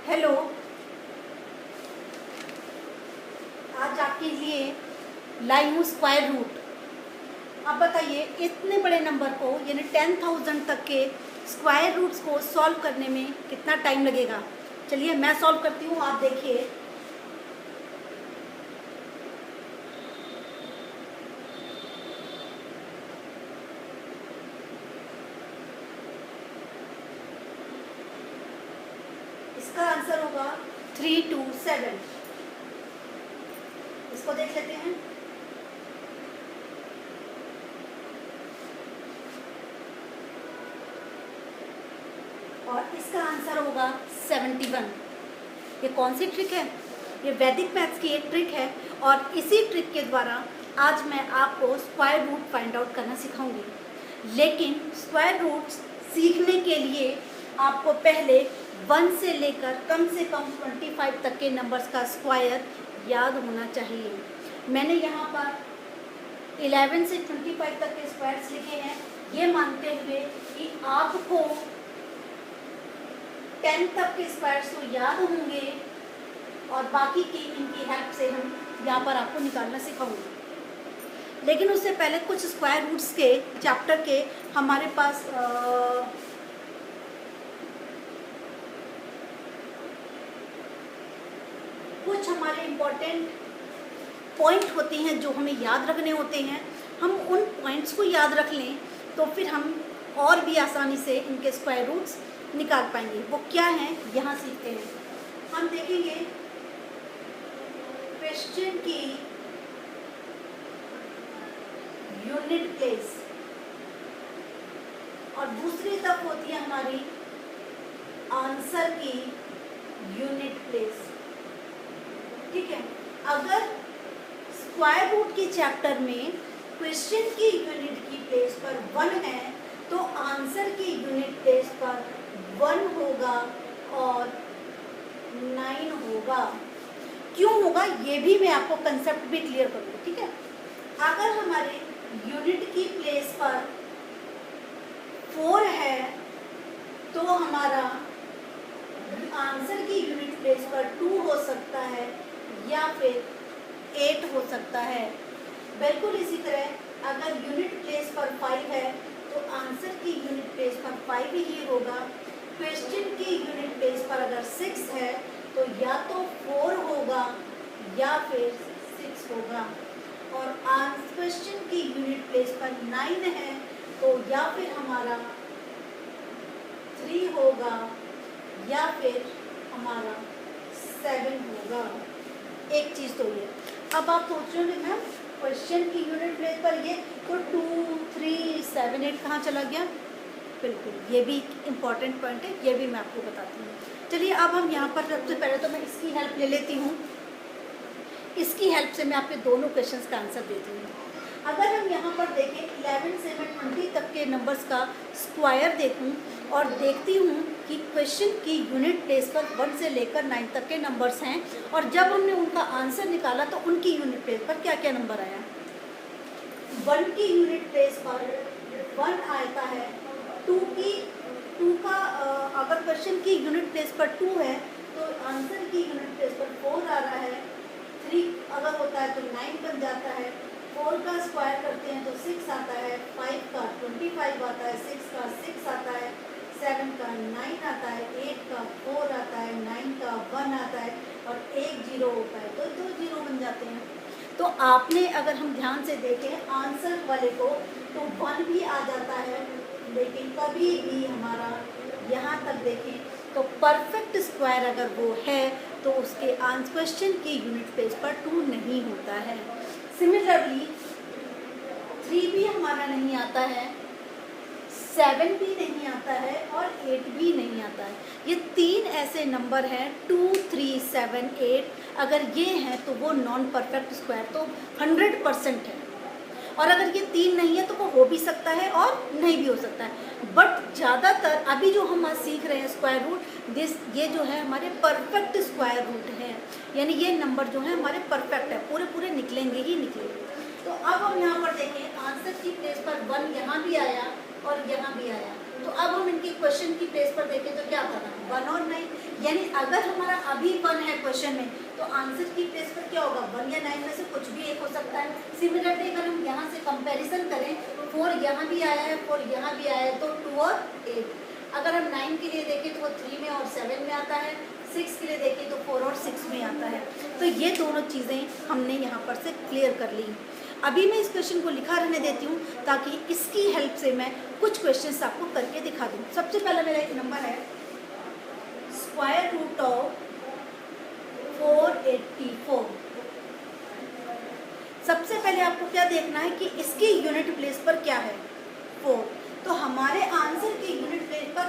Hello, आज आपके लिए लाई हूँ स्क्वायर रूट। आप बताइए इतने बड़े नंबर को यानी 10,000 तक के स्क्वायर रूट्स को सॉल्व करने में कितना टाइम लगेगा। चलिए मैं सॉल्व करती हूँ, आप देखिए। इसका आंसर होगा 327। इसको देख लेते हैं। और इसका आंसर होगा 71। ये कौन सी ट्रिक है? ये वैदिक मैथ्स की एक ट्रिक है और इसी ट्रिक के द्वारा आज मैं आपको स्क्वायर रूट फाइंड आउट करना सिखाऊंगी। लेकिन स्क्वायर रूट सीखने के लिए आपको पहले 1 से लेकर कम से कम 25 तक के नंबर्स का स्क्वायर याद होना चाहिए। मैंने यहाँ पर 11 से 25 तक के स्क्वायर्स लिखे हैं, ये मानते हुए कि आपको 10 तक के स्क्वायर्स तो याद होंगे और बाकी की इनकी हेल्प से हम यहाँ पर आपको निकालना सिखाऊंगे। लेकिन उससे पहले कुछ स्क्वायर रूट्स के चैप्टर के हमारे पास कुछ हमारे इम्पोर्टेंट पॉइंट होते हैं जो हमें याद रखने होते हैं। हम उन पॉइंट्स को याद रख लें तो फिर हम और भी आसानी से इनके स्क्वायर रूट्स निकाल पाएंगे। वो क्या है यहाँ सीखते हैं। हम देखेंगे क्वेश्चन की यूनिट प्लेस और दूसरी तरफ होती है हमारी आंसर की यूनिट प्लेस। ठीक है, अगर स्क्वायर रूट के चैप्टर में क्वेश्चन की यूनिट की प्लेस पर 1 है तो आंसर की यूनिट प्लेस पर 1 होगा और 9 होगा। क्यों होगा ये भी मैं आपको कंसेप्ट भी क्लियर करूँगी। ठीक है, अगर हमारे यूनिट की प्लेस पर 4 है तो हमारा आंसर की यूनिट प्लेस पर 2 हो सकता है या फिर 8 हो सकता है। बिल्कुल इसी तरह अगर यूनिट प्लेस पर 5 है तो आंसर की यूनिट प्लेस पर 5 ही होगा। क्वेश्चन की यूनिट प्लेस पर अगर 6 है तो या तो 4 होगा या फिर 6 होगा। और क्वेश्चन की यूनिट प्लेस पर 9 है तो या फिर हमारा 3 होगा या फिर हमारा 7 होगा। एक चीज़ तो ये। अब आप सोच रहे हो मैम क्वेश्चन की यूनिट प्लेस पर ये तो 2, 3, 7, 8 कहाँ चला गया। बिल्कुल ये भी इम्पॉर्टेंट पॉइंट है, ये भी मैं आपको बताती हूँ। चलिए अब हम यहाँ पर सबसे पहले तो मैं इसकी हेल्प ले लेती हूँ। इसकी हेल्प से मैं आपके दोनों क्वेश्चंस का आंसर देती हूँ। अगर हम यहाँ पर देखें 11 से मैं 20 तक के नंबर्स का स्क्वायर देखूँ और देखती हूँ कि क्वेश्चन की यूनिट प्लेस पर 1 से लेकर 9 तक के नंबर्स हैं और जब हमने उनका आंसर निकाला तो उनकी यूनिट प्लेस पर क्या क्या नंबर आया। 1 की यूनिट प्लेस पर 1 आता है। 2 का अगर क्वेश्चन की यूनिट प्लेस पर 2 है तो आंसर की यूनिट प्लेस पर 4 आ रहा है। 3 अगर होता है तो 9 बन जाता है। 4 का स्क्वायर करते हैं तो 6 आता है। 5 का 25 आता है। 6 का 6 आता है। 7 का 9 आता है। 8 का 4 आता है। 9 का 1 आता है और 1 0 होता है तो 2 0 बन जाते हैं। तो आपने अगर हम ध्यान से देखें आंसर वाले को तो 1 भी आ जाता है, लेकिन कभी भी हमारा यहाँ तक देखें तो परफेक्ट स्क्वायर अगर वो है तो उसके आंसर क्वेश्चन की यूनिट प्लेस पर 2 नहीं होता है। सिमिलरली 3 भी हमारा नहीं आता है, 7 भी नहीं आता है और 8 भी नहीं आता है। ये 3 ऐसे नंबर हैं 2, 3, 7, 8। अगर ये हैं तो वो नॉन परफेक्ट स्क्वायर तो 100% है। और अगर ये 3 नहीं है तो वो हो भी सकता है और नहीं भी हो सकता है। बट ज़्यादातर अभी जो हम आज सीख रहे हैं स्क्वायर रूट ये जो है हमारे परफेक्ट स्क्वायर रूट है, यानी ये नंबर जो है हमारे परफेक्ट है, पूरे पूरे निकलेंगे ही निकलेंगे। तो अब हम यहाँ पर देखें आंसर की प्लेस पर 1 यहाँ भी आया और यहाँ भी आया। तो अब हम इनकी क्वेश्चन की प्लेस पर देखें तो क्या था, 1 और 9, यानी अगर हमारा अभी 1 है क्वेश्चन में तो आंसर की प्लेस पर क्या होगा, 1 या 9 में से कुछ भी एक हो सकता है। सिमिलरली अगर हम यहाँ से कंपैरिजन करें, 4 यहाँ भी आया है, 4 यहाँ भी आया है, तो 2 और 8। अगर हम 9 के लिए देखें तो वो 3 में और 7 में आता है, 6 के लिए देखें तो 4 और 6 में आता है। तो ये दोनों चीज़ें हमने यहाँ पर से क्लियर कर ली। अभी मैं इस क्वेश्चन को लिखा रहने देती हूँ ताकि इसकी हेल्प से मैं कुछ क्वेश्चंस आपको करके दिखा दूँ। सबसे पहला मेरा एक नंबर है स्क्वायर रूट ऑफ 484। सबसे पहले आपको क्या देखना है कि इसकी यूनिट प्लेस पर क्या है, 4। तो हमारे आंसर की यूनिट प्लेस पर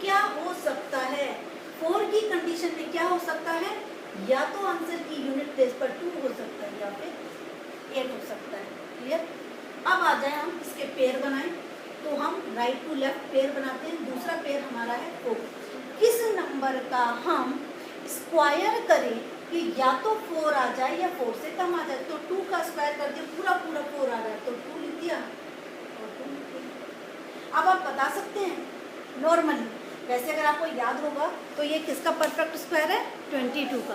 क्या हो सकता है, 4 की कंडीशन में क्या हो सकता है, या तो आंसर की यूनिट प्लेस पर 2 हो सकता है या फिर 8 हो सकता है। क्लियर। अब आ जाए हम इसके पेयर बनाएं, तो हम राइट टू लेफ्ट पेयर बनाते हैं। दूसरा पेयर हमारा है 4। किस नंबर का हम स्क्वायर करें कि या तो 4 आ जाए या 4 से कम आ जाए। तो 2 का स्क्वायर कर दिया, पूरा 4 आ जाए तो 2 लिख दिया और 2 लिख दिया। अब आप बता सकते हैं नॉर्मली, वैसे अगर आपको याद होगा तो ये किसका परफेक्ट स्क्वायर है, 22 का।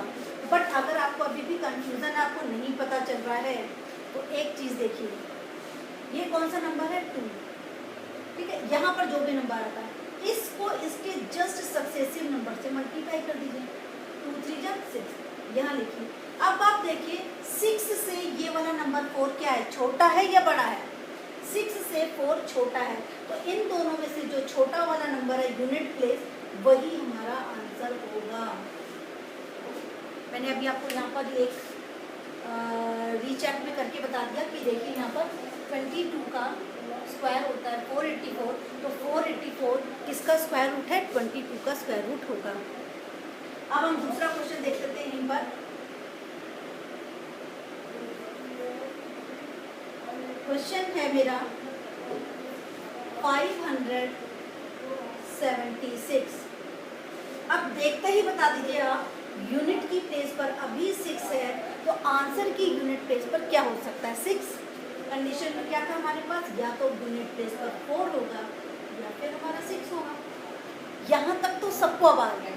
बट अगर आपको अभी भी कंफ्यूजन, आपको नहीं पता चल रहा है, तो एक चीज़ देखिए, ये कौन सा नंबर है, 2। ठीक है, यहाँ पर जो भी नंबर आता है इसको इसके जस्ट सक्सेसिव नंबर से मल्टीप्लाई कर दीजिए, 2 3 जा 6, यहाँ लिखिए। अब आप देखिए 6 से ये वाला नंबर 4 क्या है, छोटा है या बड़ा है, 6 से 4 छोटा है। तो इन दोनों में से जो छोटा वाला नंबर है यूनिट प्लेस, वही हमारा आंसर होगा। मैंने अभी आपको यहाँ पर एक रीचेक में करके बता दिया कि देखिए यहाँ पर 22 का स्क्वायर होता है 484, तो 484 किसका स्क्वायर रूट है, 22 का स्क्वायर रूट होगा। अब हम दूसरा क्वेश्चन देख लेते हैं। यहीं पर क्वेश्चन है मेरा 576। अब देखते ही बता दीजिए आप, यूनिट की प्लेस पर अभी 6 है, तो आंसर की यूनिट प्लेस पर क्या हो सकता है, 6। कंडीशन में क्या था हमारे पास, या तो यूनिट प्लेस पर 4 होगा या फिर हमारा 6 होगा। यहाँ तक तो सबको अब आ गया।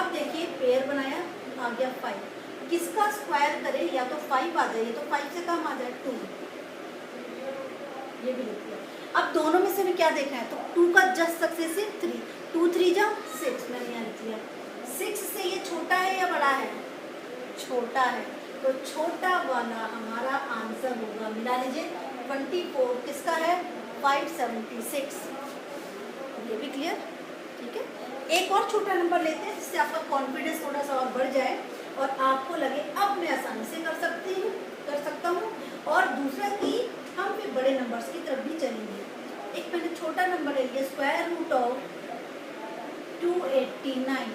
अब देखिए पेयर बनाया, आ गया 5। किसका स्क्वायर करें, या तो 5 आ जाए, तो 5 से कम आ जाए 2, ये भी लिख दिया। अब दोनों में से हमें क्या देखना है, तो 2 का जस्ट सक्सेसिव 3, 2 3 जा 6, मैंने यहाँ लिख लिया। 6 से ये छोटा है या बड़ा है, छोटा है, तो छोटा वाला हमारा आंसर होगा, मिला लीजिए 24 किसका है, 576। ये भी क्लियर। ठीक है, एक और छोटा नंबर लेते हैं जिससे आपका कॉन्फिडेंस थोड़ा सा और बढ़ जाए और आपको लगे अब मैं आसानी से कर सकता हूँ। और दूसरा कि हम फिर बड़े नंबर्स की तरफ भी चलेंगे। एक मैंने छोटा नंबर ले लिया, स्क्वायर रूट ऑफ 289।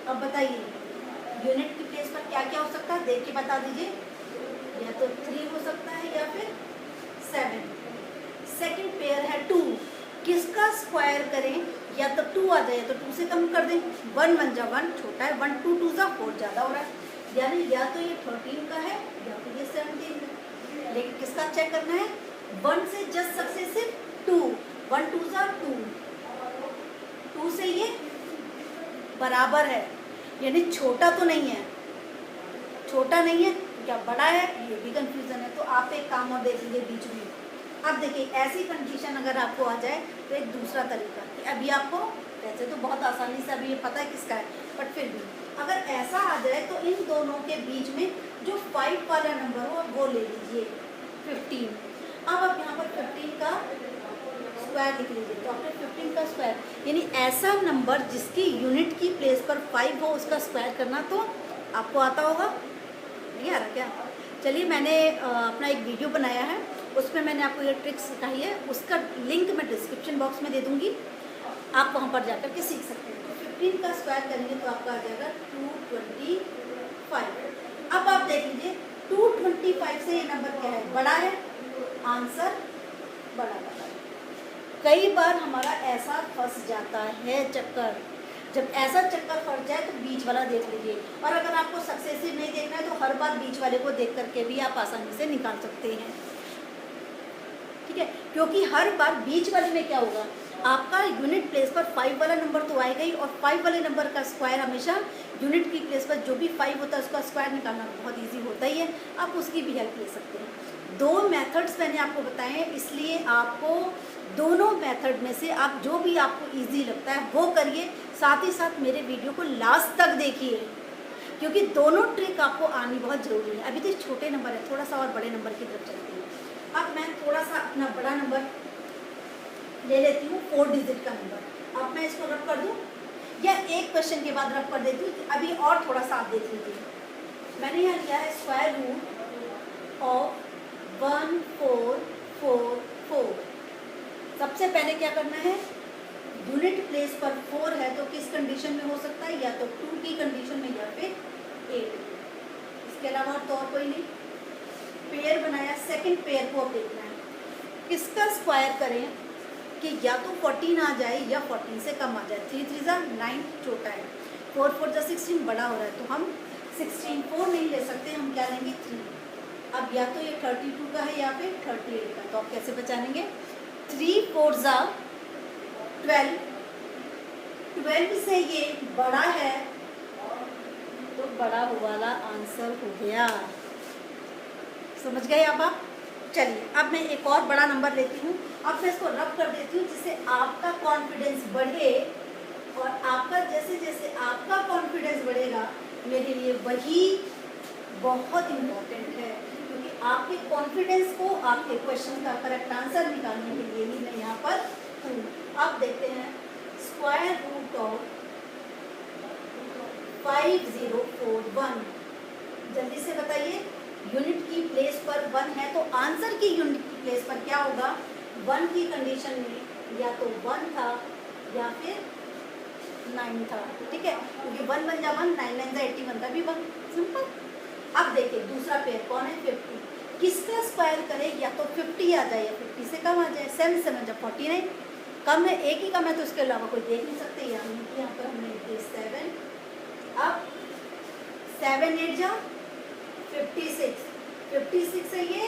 अब बताइए यूनिट की प्लेस पर क्या क्या हो सकता है, देख के बता दीजिए, या तो 3 हो सकता है या फिर 7। सेकंड पेयर है 2, किसका स्क्वायर करें, या तो 2 आ जाए तो 2 से कम कर दें, 1 1 जा 1 छोटा है, 1 2 2 जा 4 ज़्यादा हो रहा है, यानी या तो ये 13 का है या फिर ये 17 का। लेकिन किसका चेक करना है, 1 से जस्ट सक्सेसिव 2, 1 2 जा 2, 2 से ये बराबर है, यानी छोटा तो नहीं है, छोटा नहीं है क्या बड़ा है, ये भी कंफ्यूजन है। तो आप एक काम और देख लीजिए बीच में। अब देखिए ऐसी कंडीशन अगर आपको आ जाए तो एक दूसरा तरीका कि अभी आपको वैसे तो बहुत आसानी से अभी ये पता है किसका है, बट फिर भी अगर ऐसा आ जाए तो इन दोनों के बीच में जो 5 वाला नंबर हो वो ले लीजिए 15। अब आप यहाँ पर 15 का स्क्वायर लिख लीजिए, तो आपने 15 का स्क्वायर, यानी ऐसा नंबर जिसकी यूनिट की प्लेस पर 5 हो उसका स्क्वायर करना तो आपको आता होगा, नहीं आ रहा क्या? चलिए मैंने अपना एक वीडियो बनाया है, उसमें मैंने आपको ये ट्रिक्स सिखाई है, उसका लिंक मैं डिस्क्रिप्शन बॉक्स में दे दूँगी, आप वहाँ पर जाकर के सीख सकते हैं। तो 15 का स्क्वायर करेंगे तो आपका आ जाएगा 225। अब आप देख लीजिए 225 से ये नंबर क्या है, बड़ा है, आंसर बड़ा वाला है। कई बार हमारा ऐसा फंस जाता है चक्कर, जब ऐसा चक्कर फंस जाए तो बीच वाला देख लीजिए, और अगर आपको सक्सेसिव नहीं देखना है तो हर बार बीच वाले को देख करके भी आप आसानी से निकाल सकते हैं। ठीक है, क्योंकि हर बार बीच वाले में क्या होगा, आपका यूनिट प्लेस पर 5 वाला नंबर तो आएगा ही, और 5 वाले नंबर का स्क्वायर हमेशा यूनिट की प्लेस पर जो भी 5 होता है उसका स्क्वायर निकालना बहुत ईजी होता ही है। आप उसकी भी हेल्प ले सकते हैं। 2 मेथड्स मैंने आपको बताए हैं, इसलिए आपको दोनों मेथड में से आप जो भी आपको ईजी लगता है वो करिए। साथ ही साथ मेरे वीडियो को लास्ट तक देखिए, क्योंकि दोनों ट्रिक आपको आनी बहुत ज़रूरी है। अभी तो छोटे नंबर है, थोड़ा सा और बड़े नंबर की तरफ चलते हैं। अब मैं थोड़ा सा अपना बड़ा नंबर ले लेती हूँ, 4 डिजिट का नंबर। अब मैं इसको रब कर दूँ या एक क्वेश्चन के बाद रब कर देती हूँ, अभी और थोड़ा सा आप देख लीजिए। मैंने यहाँ लिया है स्क्वायर रूट ऑफ 1444। सबसे पहले क्या करना है, यूनिट प्लेस पर 4 है तो किस कंडीशन में हो सकता है, या तो 2 की कंडीशन में या फिर 8। इसके अलावा तो और कोई नहीं। पेयर बनाया, सेकंड पेयर को अब देखना है किसका स्क्वायर करें कि या तो 14 आ जाए या 14 से कम आ जाए। 3 3 जा 9 छोटा है, 4 4 जा 16 बड़ा हो रहा है, तो हम 16 4 नहीं ले सकते, हम क्या लेंगे 3। अब या तो ये 32 का है या फिर 38 का, तो आप कैसे पहचानेंगे, 3 4 जा 12, 12 से ये बड़ा है तो बड़ा वाला आंसर हो गया। समझ गए अब आप? चलिए अब मैं एक और बड़ा नंबर लेती हूँ। अब मैं इसको रब कर देती हूँ जिससे आपका कॉन्फिडेंस बढ़े, और आपका जैसे जैसे आपका कॉन्फिडेंस बढ़ेगा मेरे लिए वही बहुत इम्पोर्टेंट है, क्योंकि आपके कॉन्फिडेंस को आपके क्वेश्चन का करेक्ट आंसर निकालने के लिए ही मैं यहाँ पर हूँ। अब देखते हैं स्क्वायर रूट ऑफ 5041। जल्दी से बताइए, यूनिट की प्लेस पर 1 है तो आंसर की यूनिट की प्लेस पर क्या होगा, 1 की कंडीशन में या तो 1 था या फिर 9 था। ठीक है, क्योंकि 1 1 जा 1, 9 9 जा 81 का भी 1, सिंपल। अब देखिए दूसरा पेयर कौन है, 50। किसका स्क्वायर करे, या तो 50 आ जाए या 50 से कम आ जाए। 7 7 जा 49, कम है, एक ही कम है तो इसके अलावा कोई देख नहीं सकते। यहाँ पर हमने लिखे 7। अब 7 8 जा 56, 56 है, ये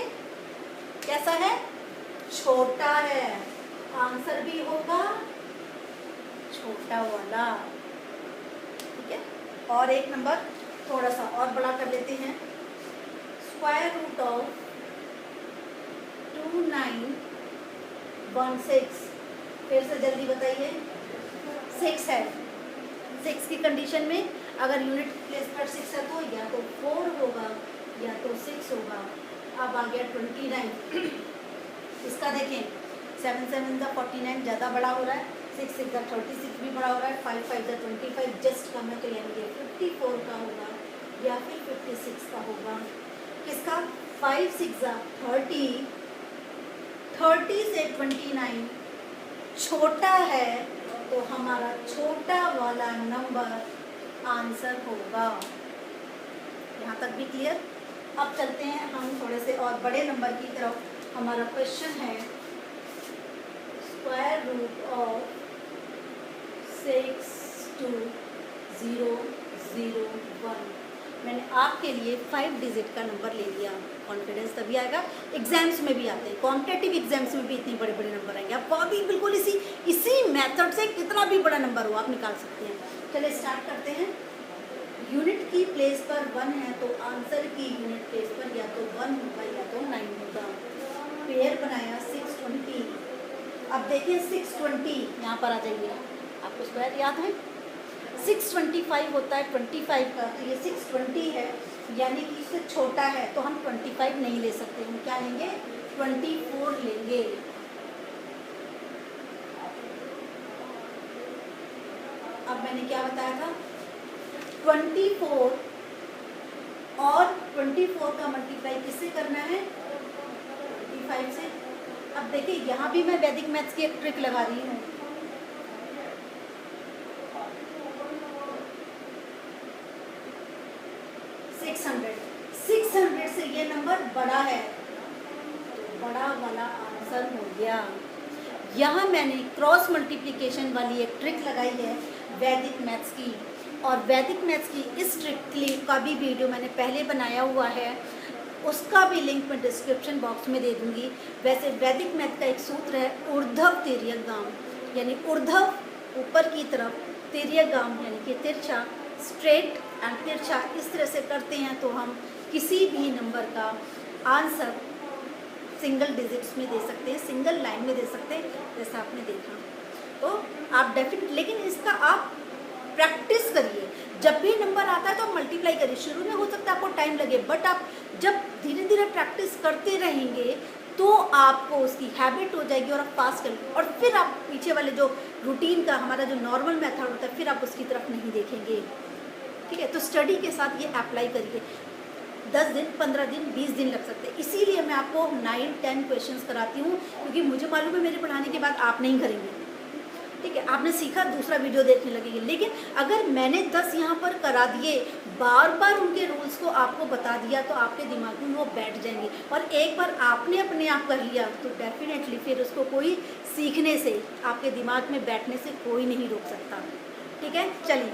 कैसा है, छोटा है, आंसर भी होगा छोटा वाला। ठीक है, और एक नंबर थोड़ा सा और बड़ा कर लेते हैं, स्क्वायर रूट ऑफ 2916। फिर से जल्दी बताइए, 6 है, 6 की कंडीशन में अगर यूनिट प्लेस पर 6 है तो या तो 4 होगा या तो 6 होगा। अब आ गया 29। इसका देखें, 7 7 जा 49 ज़्यादा बड़ा हो रहा है, 6 6 जा 36 भी बड़ा हो रहा है, 5 5 जा 25 जस्ट कम है, तो यानी कि 54 का होगा या फिर 56 का होगा। किसका, 5 6 जा 30, 30 से 29 छोटा है तो हमारा छोटा वाला नंबर आंसर होगा। यहाँ तक भी क्लियर? अब चलते हैं हम थोड़े से और बड़े नंबर की तरफ। हमारा क्वेश्चन है स्क्वायर रूट ऑफ 62001। मैंने आपके लिए 5 डिजिट का नंबर ले लिया। कॉन्फिडेंस तभी आएगा, एग्जाम्स में भी आते हैं, कॉम्पिटेटिव एग्जाम्स में भी इतने बड़े बड़े नंबर आएंगे। आप वह भी बिल्कुल इसी मेथड से कितना भी बड़ा नंबर हो आप निकाल सकते हैं। चलिए स्टार्ट करते हैं। यूनिट की प्लेस पर 1 है तो आंसर की यूनिट प्लेस पर या तो 1 होगा या तो 9 होगा। पेयर बनाया 620। अब देखिए 620 यहाँ पर आ जाइए, आपको स्क्वायर याद है, 625 होता है 25 का, तो ये 620 है यानी कि इससे छोटा है, तो हम 25 नहीं ले सकते, हम क्या लेंगे 24 लेंगे। अब मैंने क्या बताया था, 24 और 24 का मल्टीप्लाई किससे करना है, 25 से। अब देखिए यहाँ भी मैं वैदिक मैथ्स की एक ट्रिक लगा रही हूँ। सिक्स हंड्रेड से ये नंबर बड़ा है तो बड़ा वाला आंसर हो गया। यहाँ मैंने क्रॉस मल्टीप्लिकेशन वाली एक ट्रिक लगाई है वैदिक मैथ्स की, और वैदिक मैथ्स की इस ट्रिक का भी वीडियो मैंने पहले बनाया हुआ है। उसका भी लिंक मैं डिस्क्रिप्शन बॉक्स में दे दूँगी। वैसे वैदिक मैथ का एक सूत्र है ऊर्ध्व तिर्यगाम, यानी ऊर्ध्व ऊपर की तरफ, तिर्यगाम यानी कि तिरछा, स्ट्रेट एंड तिरछा, इस तरह से करते हैं तो हम किसी भी नंबर का आंसर सिंगल डिजिट्स में दे सकते हैं, सिंगल लाइन में दे सकते हैं, जैसा आपने देखा। तो आप डेफिनेट, लेकिन इसका आप प्रैक्टिस करिए। जब भी नंबर आता है तो आप मल्टीप्लाई करिए। शुरू में हो सकता है आपको टाइम लगे, बट आप जब धीरे धीरे प्रैक्टिस करते रहेंगे तो आपको उसकी हैबिट हो जाएगी और आप पास करेंगे, और फिर आप पीछे वाले जो रूटीन का हमारा जो नॉर्मल मेथड होता है फिर आप उसकी तरफ नहीं देखेंगे। ठीक है, तो स्टडी के साथ ये अप्लाई करिए। 10 दिन, 15 दिन, 20 दिन लग सकते हैं। इसीलिए मैं आपको 9-10 क्वेश्चंस कराती हूँ, क्योंकि मुझे मालूम है मेरे पढ़ाने के बाद आप नहीं करेंगे। ठीक है, आपने सीखा, दूसरा वीडियो देखने लगेंगे। लेकिन अगर मैंने 10 यहाँ पर करा दिए, बार बार उनके रूल्स को आपको बता दिया, तो आपके दिमाग में वो बैठ जाएंगे। और एक बार आपने अपने आप कर लिया तो डेफिनेटली फिर उसको कोई सीखने से, आपके दिमाग में बैठने से कोई नहीं रोक सकता। ठीक है, चलिए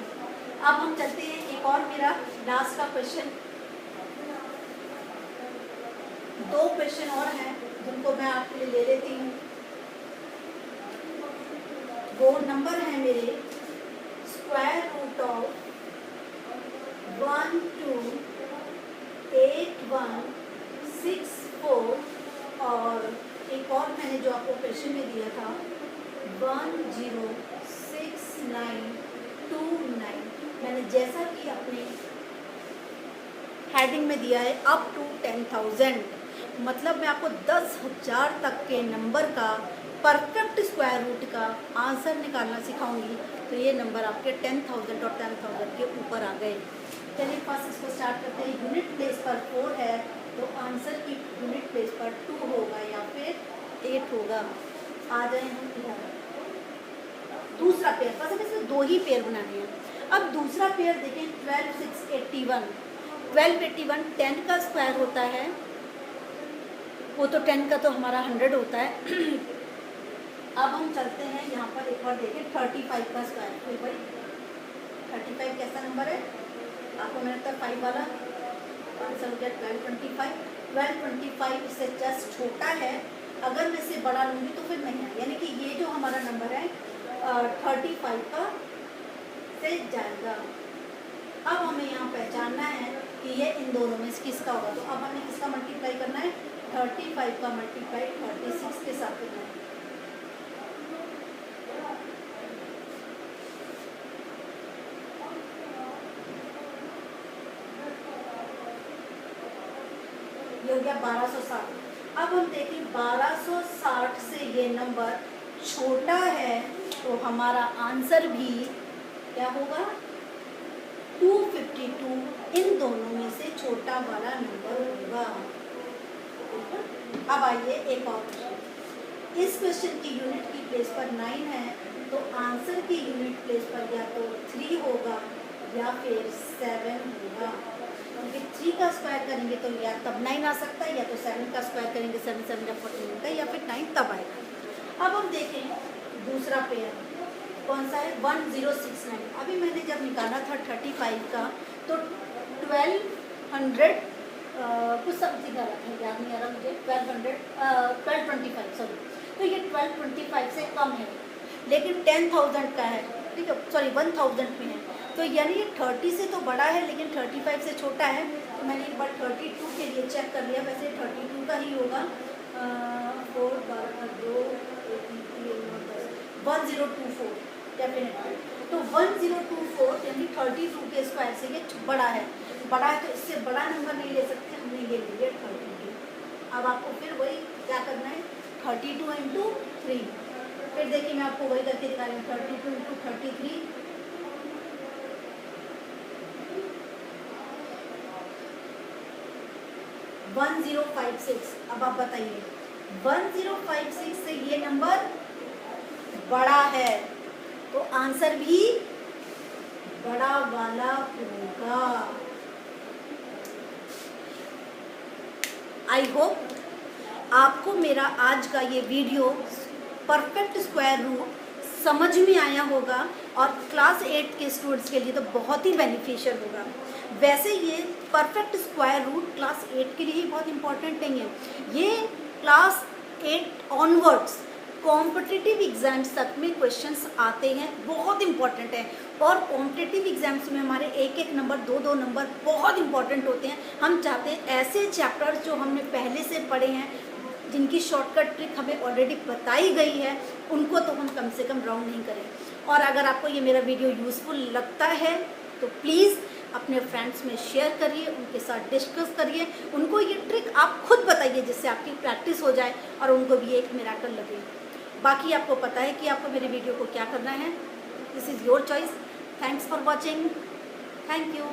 अब हम चलते हैं। एक और मेरा लास्ट का क्वेश्चन, 2 क्वेश्चन और हैं जिनको मैं आपके लिए ले लेती हूँ। वो नंबर है मेरे स्क्वायर रूट ऑफ 1, 2, 8, 1, 6, 4, और एक और मैंने जो आपको क्वेश्चन में दिया था 1, 0, 6, 9, 2, 9। मैंने जैसा कि अपने हेडिंग में दिया है अप टू 10,000, मतलब मैं आपको 10,000 तक के नंबर का परफेक्ट स्क्वायर रूट का आंसर निकालना सिखाऊंगी। तो ये नंबर आपके 10,000 और 10,000 के ऊपर आ गए। चलिए फर्स्ट इसको स्टार्ट करते हैं। यूनिट प्लेस पर 4 है तो आंसर की यूनिट प्लेस पर 2 होगा या फिर 8 होगा। आ जाए हम इधर। दूसरा पेयर, बस इसमें 2 ही पेयर बनाने हैं। अब दूसरा पेयर देखें, 12, 6, 81। 12, 81 10 का स्क्वायर होता है, वो तो 10 का तो हमारा 100 होता है। अब हम चलते हैं यहाँ पर, एक बार देखें 35 का स्क्वायर। फिर भाई 35 कैसा नंबर है, आपको मैंने तो 5 वाला आंसर हो गया 1225। 1225 इससे जस्ट छोटा है, अगर मैं इसे बड़ा लूँगी तो फिर नहीं है, यानी कि ये जो हमारा नंबर है 35 का से जाएगा। अब हमें यहाँ पहचानना है कि ये इन दोनों में से किसका होगा। तो अब हमें किसका मल्टीप्लाई करना है, 35 का मल्टीप्लाई 36 के साथ करना है। ये हो गया 1260। अब हम देखें 1260 से ये नंबर छोटा है तो हमारा आंसर भी क्या होगा, 252 इन दोनों में से छोटा वाला नंबर होगा। अब आइए एक और क्वेश्चन। इस क्वेश्चन की यूनिट की प्लेस पर 9 है तो आंसर की यूनिट प्लेस पर या तो 3 होगा या फिर 7 होगा। क्योंकि 3 का स्क्वायर करेंगे तो या तब 9 आ सकता है, या तो 7 का स्क्वायर करेंगे 7 7 14 होगा, या फिर 9 तब आएगा। अब हम देखें दूसरा पेयर कौन सा है, 1069। अभी मैंने जब निकाला था 35 का तो 1200 कुछ समथिंग आ रहा था, याद नहीं आ रहा मुझे, 1225 सॉरी। तो ये 1225 से कम है, लेकिन 10,000 का है, ठीक है, सॉरी 1000 में है। तो यानी ये 30 से तो बड़ा है लेकिन 35 से छोटा है। तो मैंने एक बार 32 के लिए चेक कर लिया, वैसे 32 का ही होगा। 4 12 2 1024 डेफिनेटली। तो 1024 यानी 32 के स्क्वायर से ये बड़ा है। बड़ा है तो इससे बड़ा नंबर नहीं ले सकते, हमने ये ले लिया 32। अब आपको फिर वही क्या करना है, 32 × 3। फिर देखिए मैं आपको वही करके दिखा रही हूँ, 32 × 33 1056। अब आप बताइए 1056 से ये नंबर बड़ा है तो आंसर भी बड़ा वाला होगा। आई होप आपको मेरा आज का ये वीडियो परफेक्ट स्क्वायर रूट समझ में आया होगा और क्लास 8 के स्टूडेंट्स के लिए तो बहुत ही बेनिफिशियल होगा। वैसे ये परफेक्ट स्क्वायर रूट क्लास 8 के लिए ही बहुत इंपॉर्टेंट नहीं है, ये क्लास 8 ऑनवर्ड्स कॉम्पिटिटिव एग्जाम्स तक में क्वेश्चंस आते हैं, बहुत इंपॉर्टेंट है। और कॉम्पिटिटिव एग्जाम्स में हमारे एक एक नंबर, दो दो नंबर बहुत इंपॉर्टेंट होते हैं। हम चाहते हैं ऐसे चैप्टर्स जो हमने पहले से पढ़े हैं, जिनकी शॉर्टकट ट्रिक हमें ऑलरेडी बताई गई है, उनको तो हम कम से कम रॉन्ग नहीं करें। और अगर आपको ये मेरा वीडियो यूज़फुल लगता है तो प्लीज़ अपने फ्रेंड्स में शेयर करिए, उनके साथ डिस्कस करिए, उनको ये ट्रिक आप खुद बताइए जिससे आपकी प्रैक्टिस हो जाए और उनको भी एक मिराकल लगे। बाकी आपको पता है कि आपको मेरे वीडियो को क्या करना है, this is your choice. Thanks for watching, thank you.